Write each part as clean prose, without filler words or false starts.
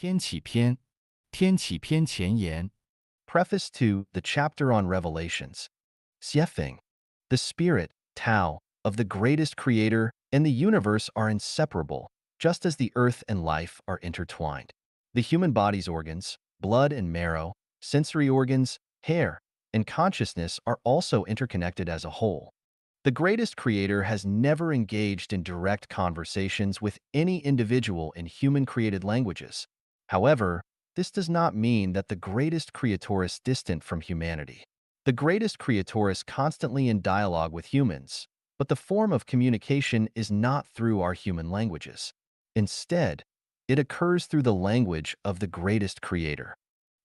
天启篇，天启篇前言. Preface to the chapter on Revelations. Xiefeng, the spirit, Tao, of the greatest creator and the universe are inseparable, just as the earth and life are intertwined. The human body's organs, blood and marrow, sensory organs, hair, and consciousness are also interconnected as a whole. The greatest creator has never engaged in direct conversations with any individual in human-created languages. However, this does not mean that the greatest creator is distant from humanity. The greatest creator is constantly in dialogue with humans, but the form of communication is not through our human languages. Instead, it occurs through the language of the greatest creator.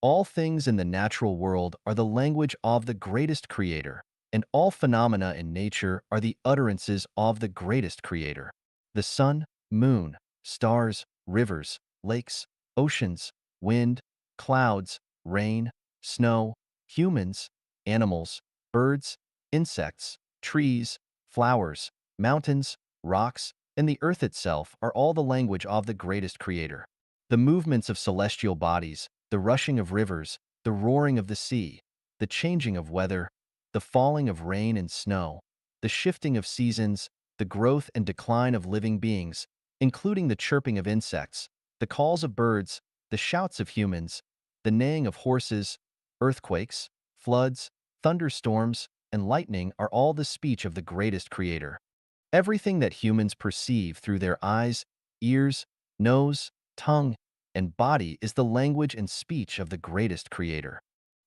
All things in the natural world are the language of the greatest creator, and all phenomena in nature are the utterances of the greatest creator. The sun, moon, stars, rivers, lakes, oceans, wind, clouds, rain, snow, humans, animals, birds, insects, trees, flowers, mountains, rocks, and the earth itself are all the language of the greatest creator. The movements of celestial bodies, the rushing of rivers, the roaring of the sea, the changing of weather, the falling of rain and snow, the shifting of seasons, the growth and decline of living beings, including the chirping of insects, the calls of birds, the shouts of humans, the neighing of horses, earthquakes, floods, thunderstorms, and lightning are all the speech of the greatest creator. Everything that humans perceive through their eyes, ears, nose, tongue, and body is the language and speech of the greatest creator.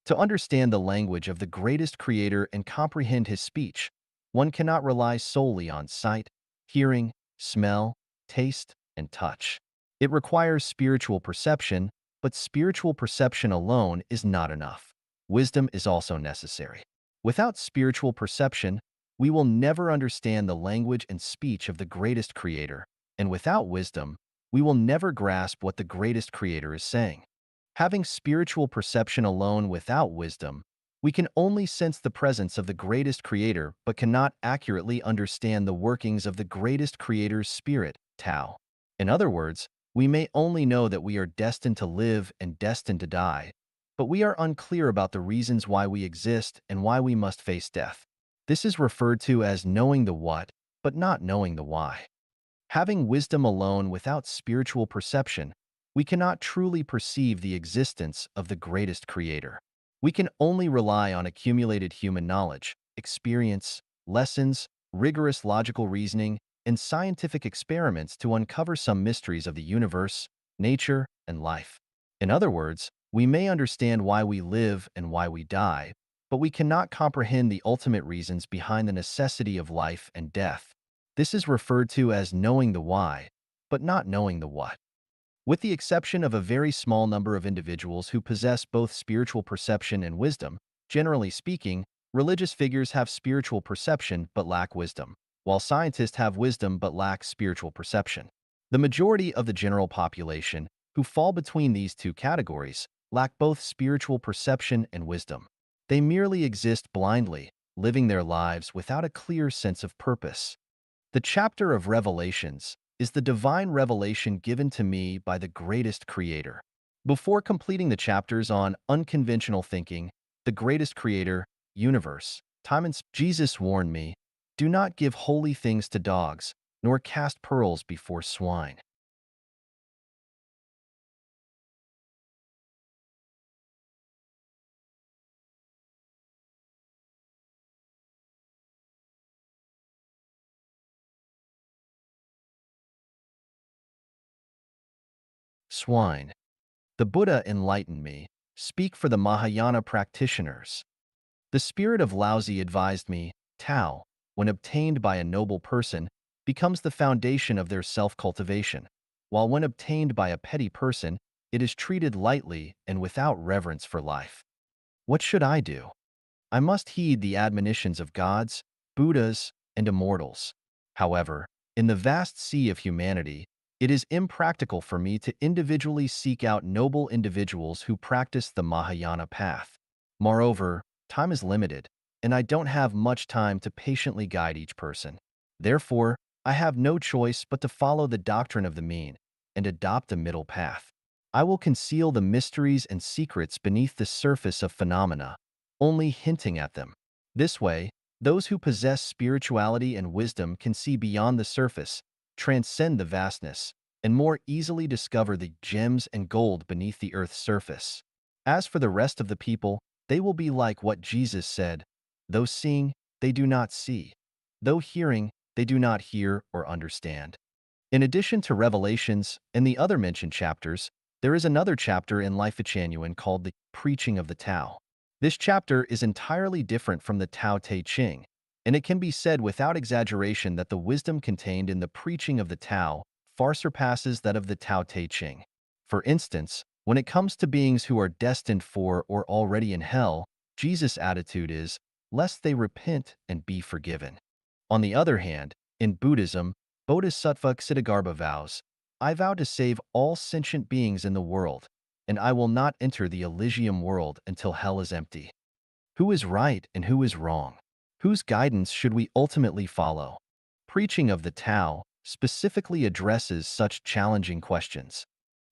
To understand the language of the greatest creator and comprehend his speech, one cannot rely solely on sight, hearing, smell, taste, and touch. It requires spiritual perception, but spiritual perception alone is not enough. Wisdom is also necessary. Without spiritual perception, we will never understand the language and speech of the greatest creator, and without wisdom, we will never grasp what the greatest creator is saying. Having spiritual perception alone without wisdom, we can only sense the presence of the greatest creator but cannot accurately understand the workings of the greatest creator's spirit, Tao. In other words, we may only know that we are destined to live and destined to die, but we are unclear about the reasons why we exist and why we must face death. This is referred to as knowing the what, but not knowing the why. Having wisdom alone without spiritual perception, we cannot truly perceive the existence of the greatest creator. We can only rely on accumulated human knowledge, experience, lessons, rigorous logical reasoning, and scientific experiments to uncover some mysteries of the universe, nature, and life. In other words, we may understand why we live and why we die, but we cannot comprehend the ultimate reasons behind the necessity of life and death. This is referred to as knowing the why, but not knowing the what. With the exception of a very small number of individuals who possess both spiritual perception and wisdom, generally speaking, religious figures have spiritual perception but lack wisdom, while scientists have wisdom but lack spiritual perception. The majority of the general population, who fall between these two categories, lack both spiritual perception and wisdom. They merely exist blindly, living their lives without a clear sense of purpose. The chapter of Revelations is the divine revelation given to me by the greatest creator. Before completing the chapters on unconventional thinking, the greatest creator, universe, time and Jesus warned me, do not give holy things to dogs, nor cast pearls before swine. Swine. The Buddha enlightened me. Speak for the Mahayana practitioners. The spirit of Laozi advised me, Tao, when obtained by a noble person, becomes the foundation of their self-cultivation, while when obtained by a petty person, it is treated lightly and without reverence for life. What should I do? I must heed the admonitions of gods, Buddhas, and immortals. However, in the vast sea of humanity, it is impractical for me to individually seek out noble individuals who practice the Mahayana path. Moreover, time is limited, and I don't have much time to patiently guide each person. Therefore, I have no choice but to follow the doctrine of the mean and adopt a middle path. I will conceal the mysteries and secrets beneath the surface of phenomena, only hinting at them. This way, those who possess spirituality and wisdom can see beyond the surface, transcend the vastness, and more easily discover the gems and gold beneath the earth's surface. As for the rest of the people, they will be like what Jesus said, though seeing, they do not see. Though hearing, they do not hear or understand. In addition to Revelations and the other mentioned chapters, there is another chapter in Life of Genuine called the Preaching of the Tao. This chapter is entirely different from the Tao Te Ching, and it can be said without exaggeration that the wisdom contained in the preaching of the Tao far surpasses that of the Tao Te Ching. For instance, when it comes to beings who are destined for or already in hell, Jesus' attitude is, lest they repent and be forgiven. On the other hand, in Buddhism, Bodhisattva Ksitigarbha vows, I vow to save all sentient beings in the world, and I will not enter the Elysium world until hell is empty. Who is right and who is wrong? Whose guidance should we ultimately follow? Preaching of the Tao specifically addresses such challenging questions.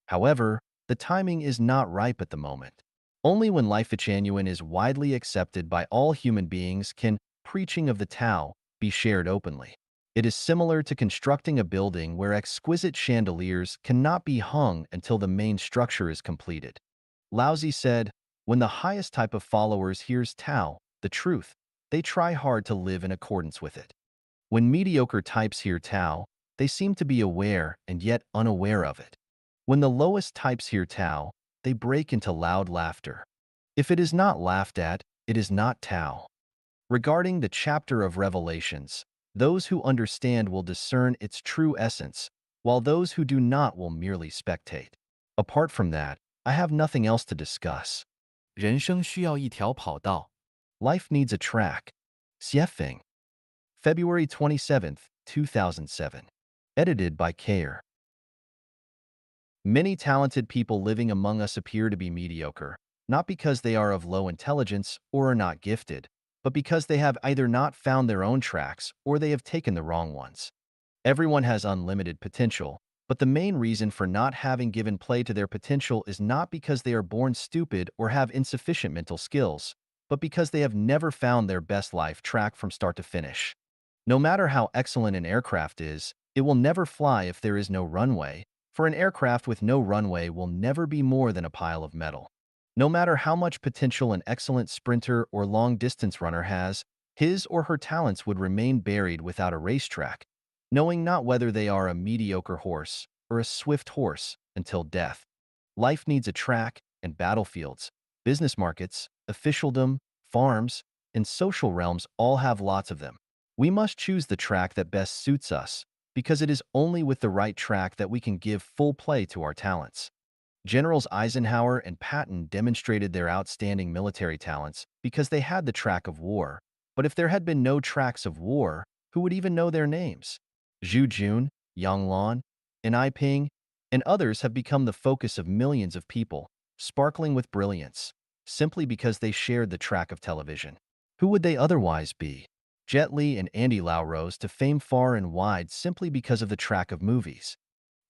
However, the timing is not ripe at the moment. Only when Life of Genuine is widely accepted by all human beings can preaching of the Tao be shared openly. It is similar to constructing a building where exquisite chandeliers cannot be hung until the main structure is completed. Laozi said, when the highest type of followers hears Tao, the truth, they try hard to live in accordance with it. When mediocre types hear Tao, they seem to be aware and yet unaware of it. When the lowest types hear Tao, they break into loud laughter. If it is not laughed at, it is not Tao. Regarding the chapter of Revelations, those who understand will discern its true essence, while those who do not will merely spectate. Apart from that, I have nothing else to discuss. 人生需要一条跑道。 Life needs a track. Xiefeng. February 27th, 2007. Edited by Kayer. Many talented people living among us appear to be mediocre, not because they are of low intelligence or are not gifted, but because they have either not found their own tracks or they have taken the wrong ones. Everyone has unlimited potential, but the main reason for not having given play to their potential is not because they are born stupid or have insufficient mental skills, but because they have never found their best life track from start to finish. No matter how excellent an aircraft is, it will never fly if there is no runway, for an aircraft with no runway will never be more than a pile of metal. No matter how much potential an excellent sprinter or long-distance runner has, his or her talents would remain buried without a racetrack, knowing not whether they are a mediocre horse or a swift horse until death. Life needs a track and battlefields. Business markets, officialdom, farms, and social realms all have lots of them. We must choose the track that best suits us, because it is only with the right track that we can give full play to our talents. Generals Eisenhower and Patton demonstrated their outstanding military talents because they had the track of war, but if there had been no tracks of war, who would even know their names? Zhu Jun, Yang Lan, and Ai Ping, and others have become the focus of millions of people, sparkling with brilliance, simply because they shared the track of television. Who would they otherwise be? Jet Li and Andy Lau rose to fame far and wide simply because of the track of movies.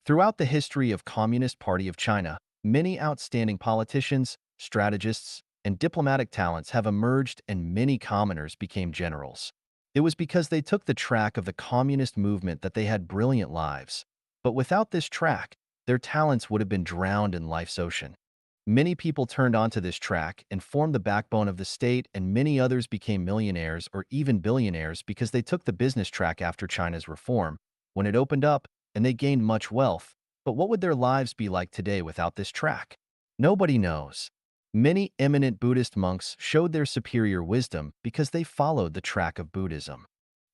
Throughout the history of Communist Party of China, many outstanding politicians, strategists, and diplomatic talents have emerged and many commoners became generals. It was because they took the track of the communist movement that they had brilliant lives. But without this track, their talents would have been drowned in life's ocean. Many people turned onto this track and formed the backbone of the state, and many others became millionaires or even billionaires because they took the business track after China's reform, when it opened up, and they gained much wealth. But what would their lives be like today without this track? Nobody knows. Many eminent Buddhist monks showed their superior wisdom because they followed the track of Buddhism.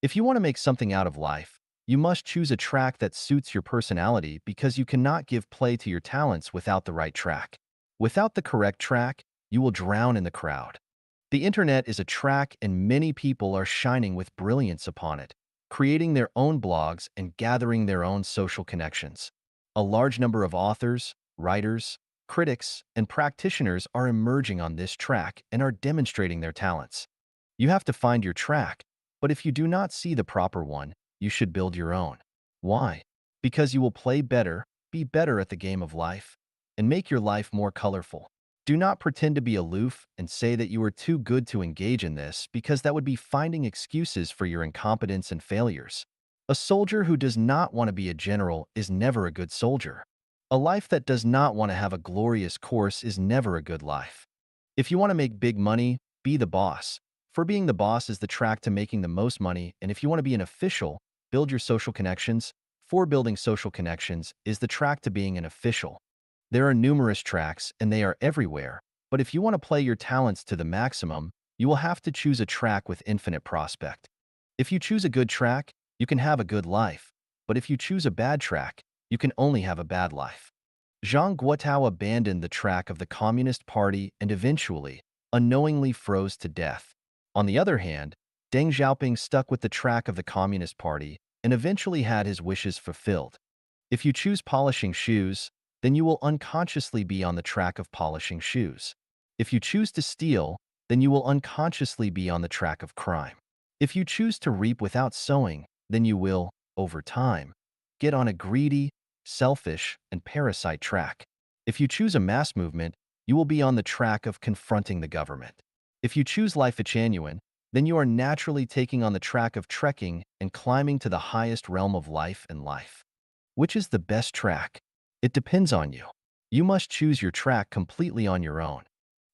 If you want to make something out of life, you must choose a track that suits your personality, because you cannot give play to your talents without the right track. Without the correct track, you will drown in the crowd. The internet is a track, and many people are shining with brilliance upon it, creating their own blogs and gathering their own social connections. A large number of authors, writers, critics, and practitioners are emerging on this track and are demonstrating their talents. You have to find your track, but if you do not see the proper one, you should build your own. Why? Because you will play better, be better at the game of life. and make your life more colorful. Do not pretend to be aloof and say that you are too good to engage in this because that would be finding excuses for your incompetence and failures. A soldier who does not want to be a general is never a good soldier. A life that does not want to have a glorious course is never a good life. If you want to make big money, be the boss. For being the boss is the track to making the most money, and if you want to be an official, build your social connections. For building social connections is the track to being an official. There are numerous tracks, and they are everywhere, but if you want to play your talents to the maximum, you will have to choose a track with infinite prospect. If you choose a good track, you can have a good life, but if you choose a bad track, you can only have a bad life. Zhang Guotao abandoned the track of the Communist Party and eventually, unknowingly froze to death. On the other hand, Deng Xiaoping stuck with the track of the Communist Party and eventually had his wishes fulfilled. If you choose polishing shoes, then you will unconsciously be on the track of polishing shoes. If you choose to steal, then you will unconsciously be on the track of crime. If you choose to reap without sowing, then you will, over time, get on a greedy, selfish, and parasite track. If you choose a mass movement, you will be on the track of confronting the government. If you choose life genuine, then you are naturally taking on the track of trekking and climbing to the highest realm of life and life. Which is the best track? It depends on you. You must choose your track completely on your own.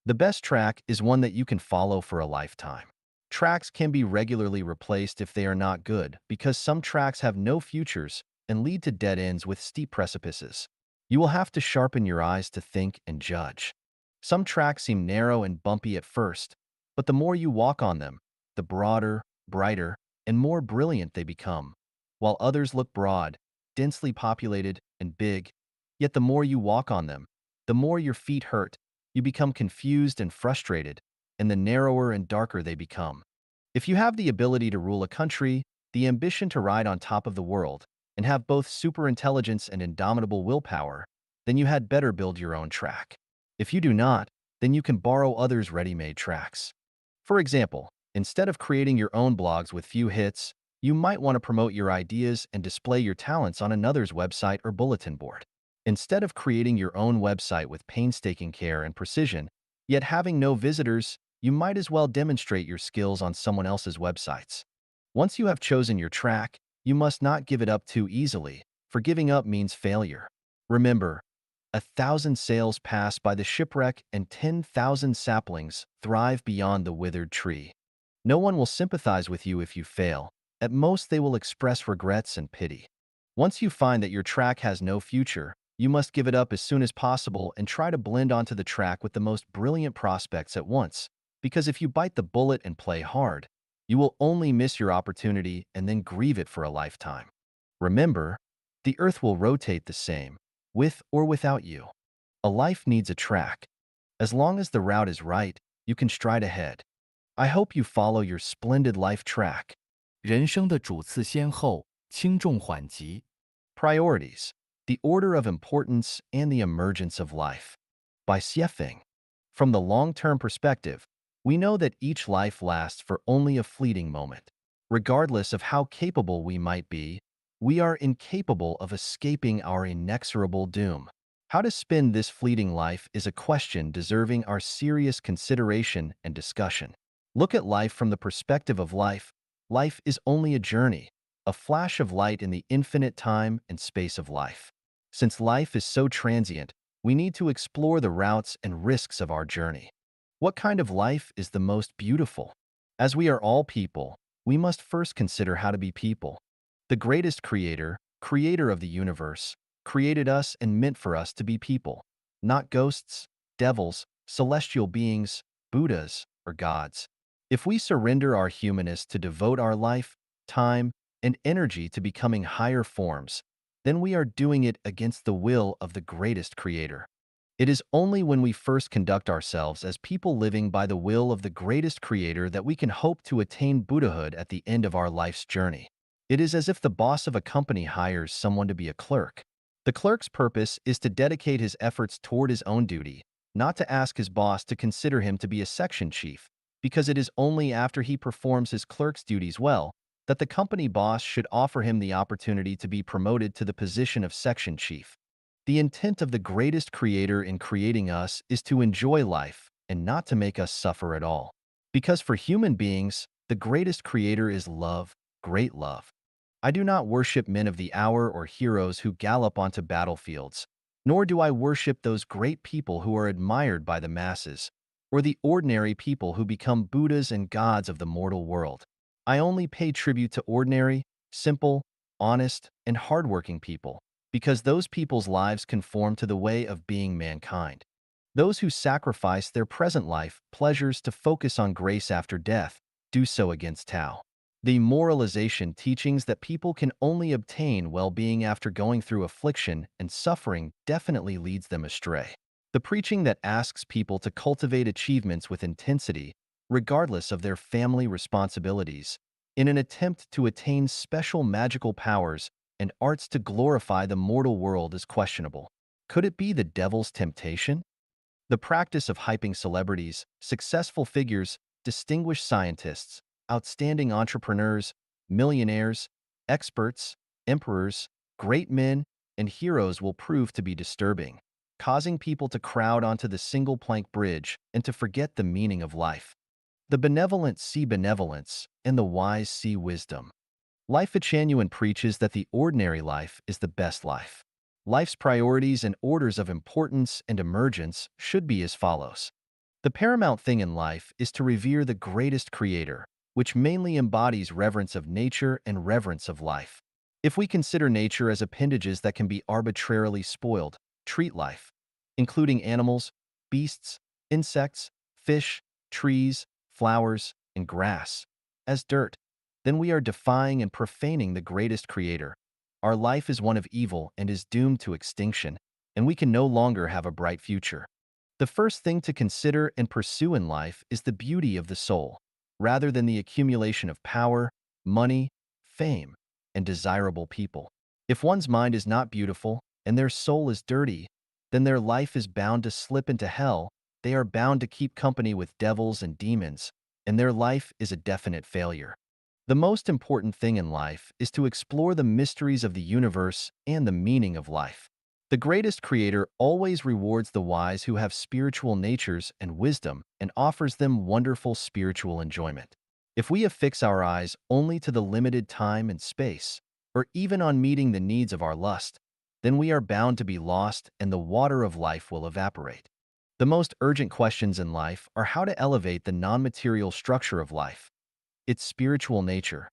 The best track is one that you can follow for a lifetime. Tracks can be regularly replaced if they are not good because some tracks have no futures and lead to dead ends with steep precipices. You will have to sharpen your eyes to think and judge. Some tracks seem narrow and bumpy at first, but the more you walk on them, the broader, brighter, and more brilliant they become, while others look broad, densely populated, and big. Yet the more you walk on them, the more your feet hurt, you become confused and frustrated, and the narrower and darker they become. If you have the ability to rule a country, the ambition to ride on top of the world, and have both superintelligence and indomitable willpower, then you had better build your own track. If you do not, then you can borrow others' ready-made tracks. For example, instead of creating your own blogs with few hits, you might want to promote your ideas and display your talents on another's website or bulletin board. Instead of creating your own website with painstaking care and precision, yet having no visitors, you might as well demonstrate your skills on someone else's websites. Once you have chosen your track, you must not give it up too easily, for giving up means failure. Remember, 1,000 sails pass by the shipwreck and 10,000 saplings thrive beyond the withered tree. No one will sympathize with you if you fail. At most, they will express regrets and pity. Once you find that your track has no future, you must give it up as soon as possible and try to blend onto the track with the most brilliant prospects at once, because if you bite the bullet and play hard, you will only miss your opportunity and then grieve it for a lifetime. Remember, the earth will rotate the same, with or without you. A life needs a track. As long as the route is right, you can stride ahead. I hope you follow your splendid life track. 人生的主次先后，轻重缓急。Priorities, the order of importance and the emergence of life. By Xiefeng. From the long-term perspective, we know that each life lasts for only a fleeting moment. Regardless of how capable we might be, we are incapable of escaping our inexorable doom. How to spend this fleeting life is a question deserving our serious consideration and discussion. Look at life from the perspective of life. Life is only a journey, a flash of light in the infinite time and space of life. Since life is so transient, we need to explore the routes and risks of our journey. What kind of life is the most beautiful? As we are all people, we must first consider how to be people. The greatest creator of the universe, created us and meant for us to be people, not ghosts, devils, celestial beings, Buddhas, or gods. If we surrender our humanness to devote our life, time, and energy to becoming higher forms, then we are doing it against the will of the greatest creator. It is only when we first conduct ourselves as people living by the will of the greatest creator that we can hope to attain Buddhahood at the end of our life's journey. It is as if the boss of a company hires someone to be a clerk. The clerk's purpose is to dedicate his efforts toward his own duty, not to ask his boss to consider him to be a section chief, because it is only after he performs his clerk's duties well that the company boss should offer him the opportunity to be promoted to the position of section chief. The intent of the greatest creator in creating us is to enjoy life and not to make us suffer at all. Because for human beings, the greatest creator is love, great love. I do not worship men of the hour or heroes who gallop onto battlefields, nor do I worship those great people who are admired by the masses, or the ordinary people who become Buddhas and gods of the mortal world. I only pay tribute to ordinary, simple, honest, and hardworking people, because those people's lives conform to the way of being mankind. Those who sacrifice their present life pleasures to focus on grace after death do so against Tao. The moralization teachings that people can only obtain well-being after going through affliction and suffering definitely leads them astray. The preaching that asks people to cultivate achievements with intensity, regardless of their family responsibilities, in an attempt to attain special magical powers and arts to glorify the mortal world is questionable. Could it be the devil's temptation? The practice of hyping celebrities, successful figures, distinguished scientists, outstanding entrepreneurs, millionaires, experts, emperors, great men, and heroes will prove to be disturbing, causing people to crowd onto the single-plank bridge and to forget the meaning of life. The benevolent see benevolence, and the wise see wisdom. Life Achanuan preaches that the ordinary life is the best life. Life's priorities and orders of importance and emergence should be as follows. The paramount thing in life is to revere the greatest creator, which mainly embodies reverence of nature and reverence of life. If we consider nature as appendages that can be arbitrarily spoiled, treat life, including animals, beasts, insects, fish, trees, flowers, and grass, as dirt, then we are defying and profaning the greatest creator. Our life is one of evil and is doomed to extinction, and we can no longer have a bright future. The first thing to consider and pursue in life is the beauty of the soul, rather than the accumulation of power, money, fame, and desirable people. If one's mind is not beautiful and their soul is dirty, then their life is bound to slip into hell, they are bound to keep company with devils and demons, and their life is a definite failure. The most important thing in life is to explore the mysteries of the universe and the meaning of life. The greatest creator always rewards the wise who have spiritual natures and wisdom and offers them wonderful spiritual enjoyment. If we affix our eyes only to the limited time and space, or even on meeting the needs of our lust, then we are bound to be lost and the water of life will evaporate. The most urgent questions in life are how to elevate the non-material structure of life, its spiritual nature,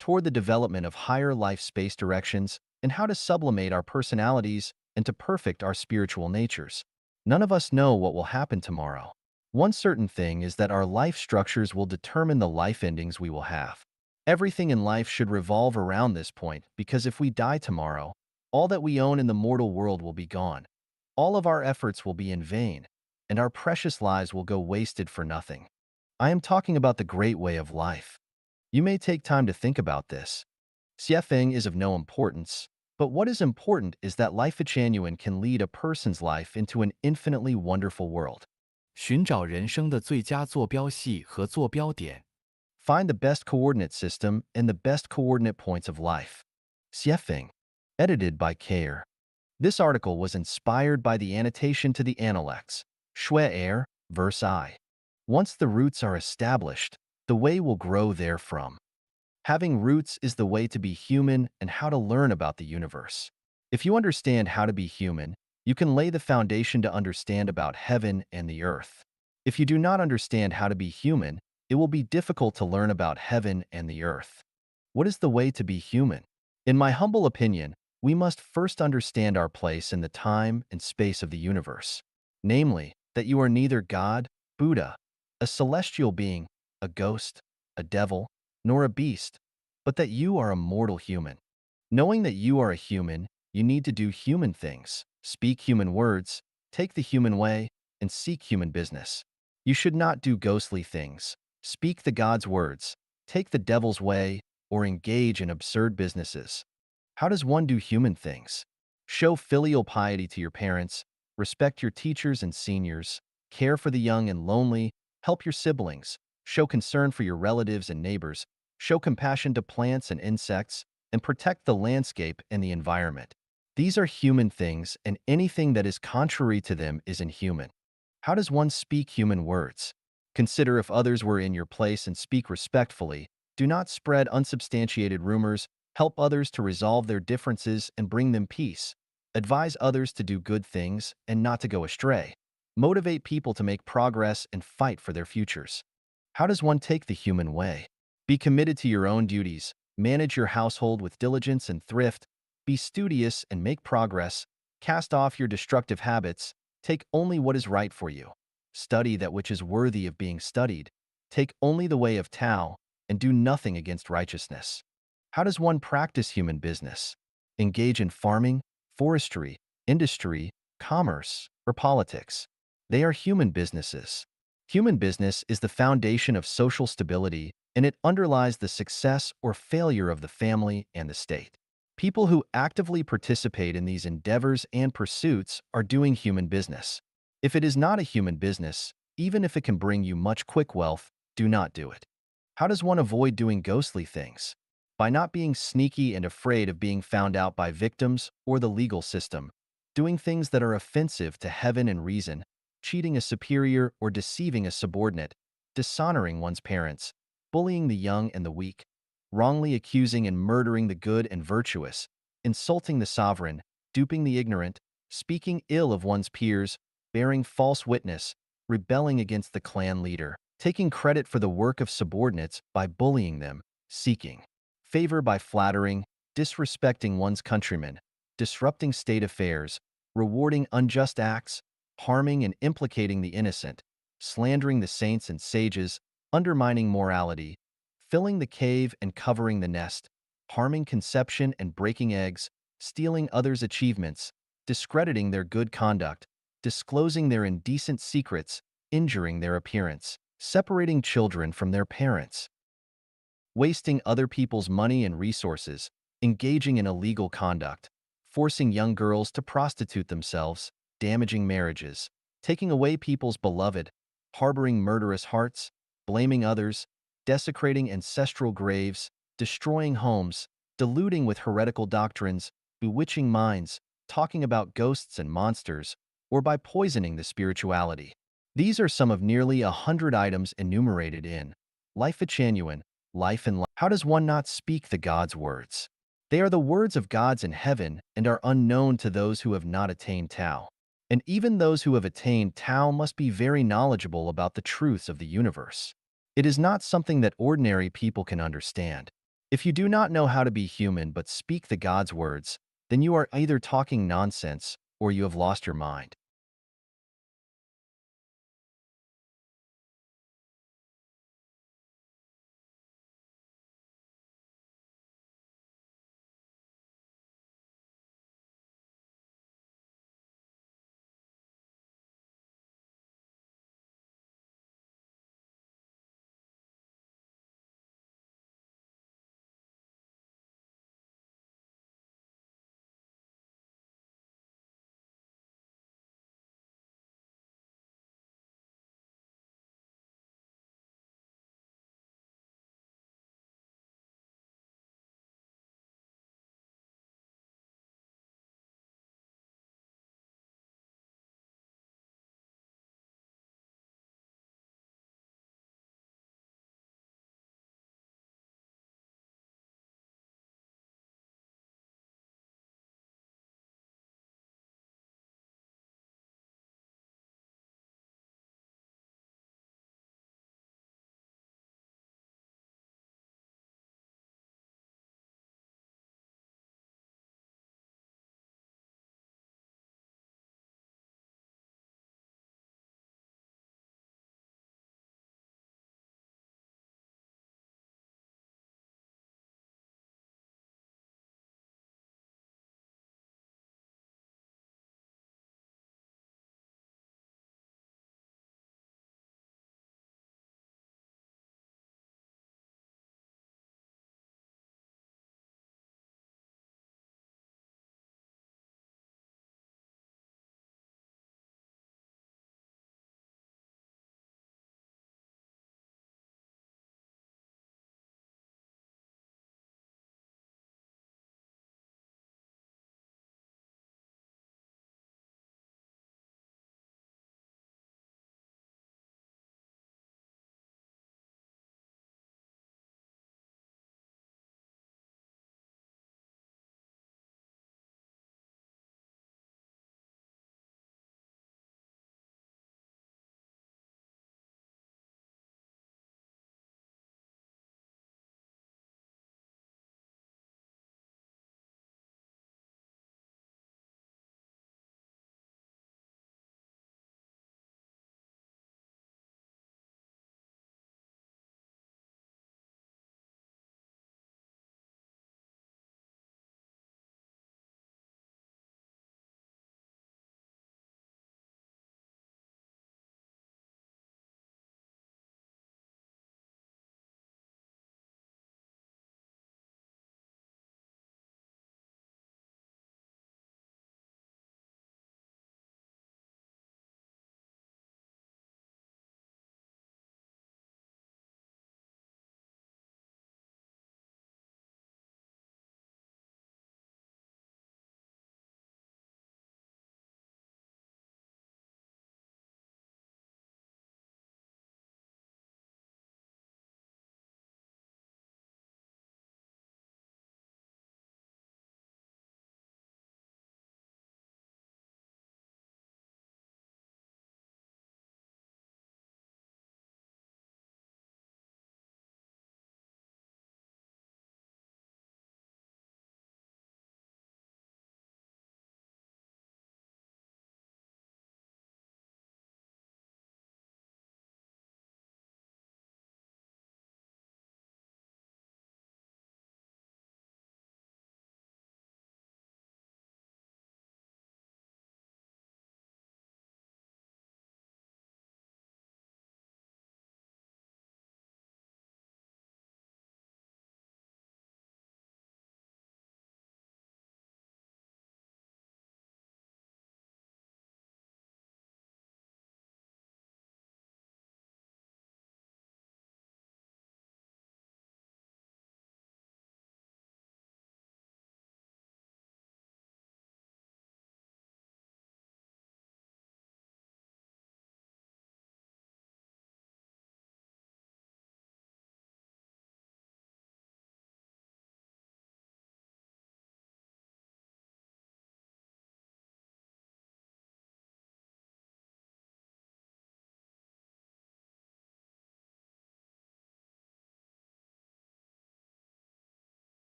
toward the development of higher life space directions, and how to sublimate our personalities and to perfect our spiritual natures. None of us know what will happen tomorrow. One certain thing is that our life structures will determine the life endings we will have. Everything in life should revolve around this point because if we die tomorrow, all that we own in the mortal world will be gone. All of our efforts will be in vain, and our precious lives will go wasted for nothing. I am talking about the great way of life. You may take time to think about this. Xiefeng is of no importance, but what is important is that Life Achanuan can lead a person's life into an infinitely wonderful world. 寻找人生的最佳坐标系和坐标点。 Find the best coordinate system and the best coordinate points of life. Xiefeng, edited by Kayer. This article was inspired by the annotation to the Analects, Shui Er, verse I. Once the roots are established, the way will grow therefrom. Having roots is the way to be human and how to learn about the universe. If you understand how to be human, you can lay the foundation to understand about heaven and the earth. If you do not understand how to be human, it will be difficult to learn about heaven and the earth. What is the way to be human? In my humble opinion, we must first understand our place in the time and space of the universe. Namely, that you are neither God, Buddha, a celestial being, a ghost, a devil, nor a beast, but that you are a mortal human. Knowing that you are a human, you need to do human things, speak human words, take the human way, and seek human business. You should not do ghostly things, speak the God's words, take the devil's way, or engage in absurd businesses. How does one do human things? Show filial piety to your parents, respect your teachers and seniors, care for the young and lonely, help your siblings, show concern for your relatives and neighbors, show compassion to plants and insects, and protect the landscape and the environment. These are human things, and anything that is contrary to them is inhuman. How does one speak human words? Consider if others were in your place and speak respectfully. Do not spread unsubstantiated rumors. Help others to resolve their differences and bring them peace. Advise others to do good things and not to go astray. Motivate people to make progress and fight for their futures. How does one take the human way? Be committed to your own duties. Manage your household with diligence and thrift. Be studious and make progress. Cast off your destructive habits. Take only what is right for you. Study that which is worthy of being studied. Take only the way of Tao, and do nothing against righteousness. How does one practice human business? Engage in farming, forestry, industry, commerce, or politics. They are human businesses. Human business is the foundation of social stability, and it underlies the success or failure of the family and the state. People who actively participate in these endeavors and pursuits are doing human business. If it is not a human business, even if it can bring you much quick wealth, do not do it. How does one avoid doing ghostly things? By not being sneaky and afraid of being found out by victims or the legal system, doing things that are offensive to heaven and reason, cheating a superior or deceiving a subordinate, dishonoring one's parents, bullying the young and the weak, wrongly accusing and murdering the good and virtuous, insulting the sovereign, duping the ignorant, speaking ill of one's peers, bearing false witness, rebelling against the clan leader, taking credit for the work of subordinates by bullying them, seeking favor by flattering, disrespecting one's countrymen, disrupting state affairs, rewarding unjust acts, harming and implicating the innocent, slandering the saints and sages, undermining morality, filling the cave and covering the nest, harming conception and breaking eggs, stealing others' achievements, discrediting their good conduct, disclosing their indecent secrets, injuring their appearance, separating children from their parents, wasting other people's money and resources, engaging in illegal conduct, forcing young girls to prostitute themselves, damaging marriages, taking away people's beloved, harboring murderous hearts, blaming others, desecrating ancestral graves, destroying homes, deluding with heretical doctrines, bewitching minds, talking about ghosts and monsters, or by poisoning the spirituality. These are some of nearly 100 items enumerated in Life Genuine, Life and Life. How does one not speak the God's words? They are the words of gods in heaven and are unknown to those who have not attained Tao. And even those who have attained Tao must be very knowledgeable about the truths of the universe. It is not something that ordinary people can understand. If you do not know how to be human but speak the God's words, then you are either talking nonsense or you have lost your mind.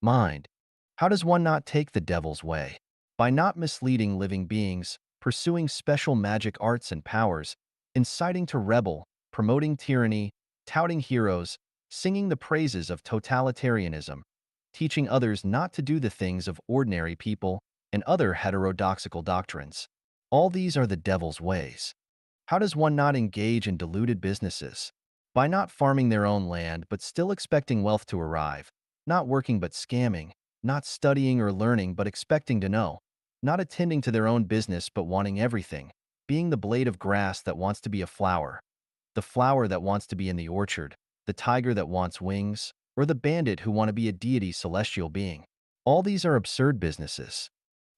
Mind. How does one not take the devil's way? By not misleading living beings, pursuing special magic arts and powers, inciting to rebel, promoting tyranny, touting heroes, singing the praises of totalitarianism, teaching others not to do the things of ordinary people, and other heterodoxical doctrines. All these are the devil's ways. How does one not engage in deluded businesses? By not farming their own land but still expecting wealth to arrive, not working but scamming, not studying or learning but expecting to know, not attending to their own business but wanting everything, being the blade of grass that wants to be a flower, the flower that wants to be in the orchard, the tiger that wants wings, or the bandit who want to be a deity celestial being. All these are absurd businesses.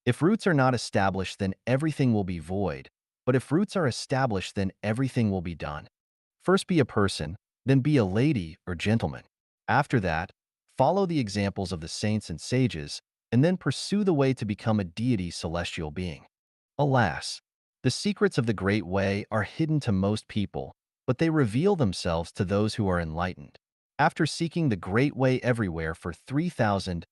If roots are not established, then everything will be void. But if roots are established, then everything will be done. First be a person, then be a lady or gentleman. After that, follow the examples of the saints and sages, and then pursue the way to become a deity celestial being. Alas, the secrets of the Great Way are hidden to most people, but they reveal themselves to those who are enlightened. After seeking the Great Way everywhere for 3,000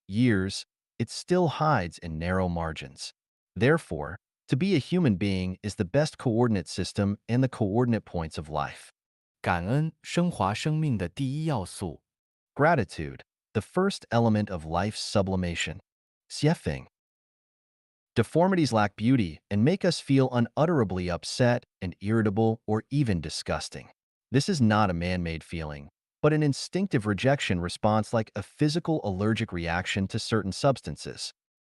years, it still hides in narrow margins. Therefore, to be a human being is the best coordinate system and the coordinate points of life. 感恩升华生命的第一要素。Gratitude, the first element of life's sublimation. Xiefeng. Deformities lack beauty and make us feel unutterably upset and irritable or even disgusting. This is not a man-made feeling, but an instinctive rejection response like a physical allergic reaction to certain substances.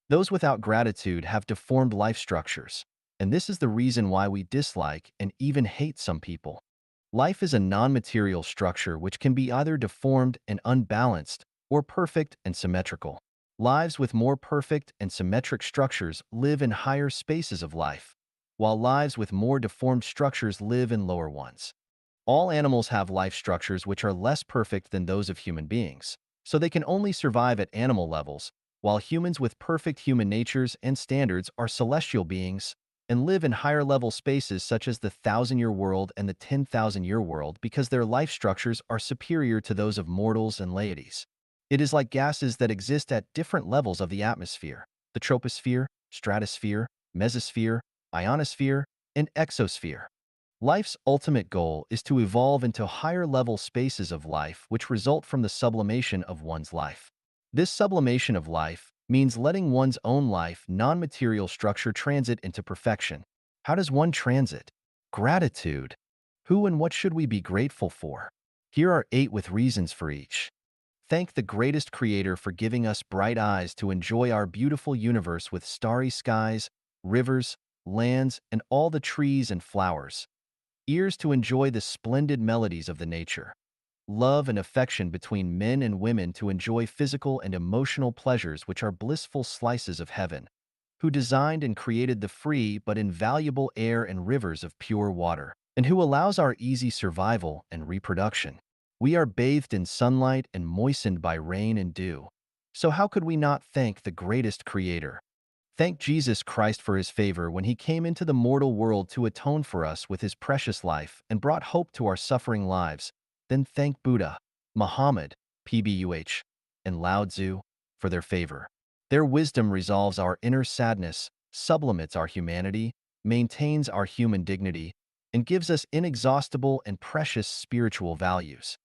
Those without gratitude have deformed life structures, and this is the reason why we dislike and even hate some people. Life is a non-material structure which can be either deformed and unbalanced or perfect and symmetrical. Lives with more perfect and symmetric structures live in higher spaces of life, while lives with more deformed structures live in lower ones. All animals have life structures which are less perfect than those of human beings, so they can only survive at animal levels, while humans with perfect human natures and standards are celestial beings and live in higher-level spaces such as the 1,000-year world and the 10,000-year world because their life structures are superior to those of mortals and deities. It is like gases that exist at different levels of the atmosphere: the troposphere, stratosphere, mesosphere, ionosphere, and exosphere. Life's ultimate goal is to evolve into higher-level spaces of life which result from the sublimation of one's life. This sublimation of life means letting one's own life, non-material structure transit into perfection. How does one transit? Gratitude. Who and what should we be grateful for? Here are 8 with reasons for each. Thank the greatest creator for giving us bright eyes to enjoy our beautiful universe with starry skies, rivers, lands, and all the trees and flowers. Ears to enjoy the splendid melodies of the nature. Love and affection between men and women to enjoy physical and emotional pleasures which are blissful slices of heaven. Who designed and created the free but invaluable air and rivers of pure water, and who allows our easy survival and reproduction. We are bathed in sunlight and moistened by rain and dew. So how could we not thank the greatest creator? Thank Jesus Christ for his favor when he came into the mortal world to atone for us with his precious life and brought hope to our suffering lives. Then thank Buddha, Muhammad, PBUH, and Lao Tzu for their favor. Their wisdom resolves our inner sadness, sublimates our humanity, maintains our human dignity, and gives us inexhaustible and precious spiritual values.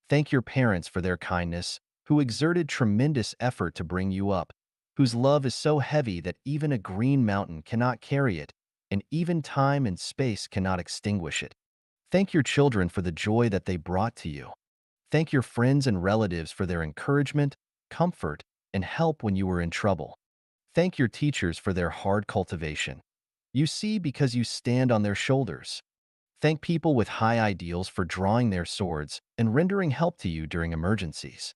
Thank your parents for their kindness, who exerted tremendous effort to bring you up, whose love is so heavy that even a green mountain cannot carry it, and even time and space cannot extinguish it. Thank your children for the joy that they brought to you. Thank your friends and relatives for their encouragement, comfort, and help when you were in trouble. Thank your teachers for their hard cultivation. You see because you stand on their shoulders. Thank people with high ideals for drawing their swords and rendering help to you during emergencies.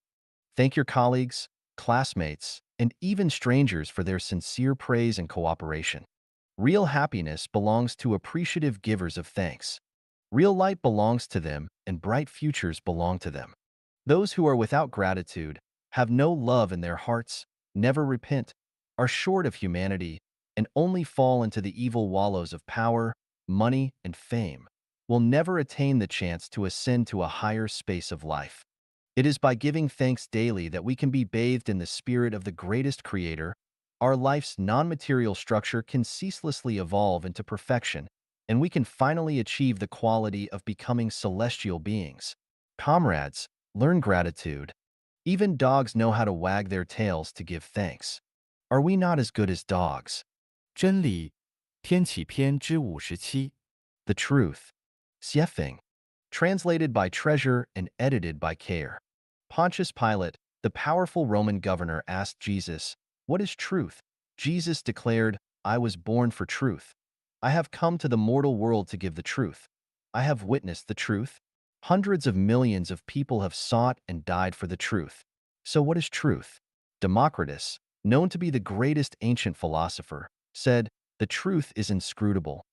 Thank your colleagues, classmates, and even strangers for their sincere praise and cooperation. Real happiness belongs to appreciative givers of thanks. Real light belongs to them, and bright futures belong to them. Those who are without gratitude, have no love in their hearts, never repent, are short of humanity, and only fall into the evil wallows of power, money, and fame, will never attain the chance to ascend to a higher space of life. It is by giving thanks daily that we can be bathed in the spirit of the greatest creator. Our life's non-material structure can ceaselessly evolve into perfection, and we can finally achieve the quality of becoming celestial beings. Comrades, learn gratitude. Even dogs know how to wag their tails to give thanks. Are we not as good as dogs? 真理，天启篇之57。The truth. Xiefeng. Translated by Treasure and edited by Care. Pontius Pilate, the powerful Roman governor, asked Jesus, "What is truth?" Jesus declared, "I was born for truth. I have come to the mortal world to give the truth. I have witnessed the truth. Hundreds of millions of people have sought and died for the truth. So what is truth?" Democritus, known to be the greatest ancient philosopher, said, "The truth is inscrutable."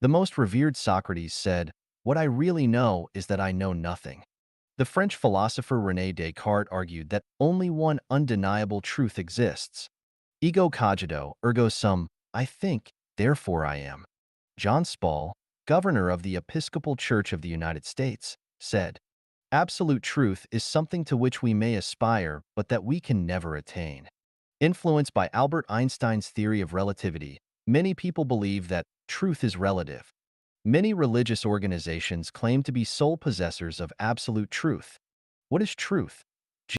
The most revered Socrates said, "What I really know is that I know nothing." The French philosopher René Descartes argued that only one undeniable truth exists. Ego cogito, ergo sum, I think, therefore I am. John Spall, governor of the Episcopal Church of the United States, said, "Absolute truth is something to which we may aspire, but that we can never attain." Influenced by Albert Einstein's theory of relativity, many people believe that truth is relative. Many religious organizations claim to be sole possessors of absolute truth. What is truth?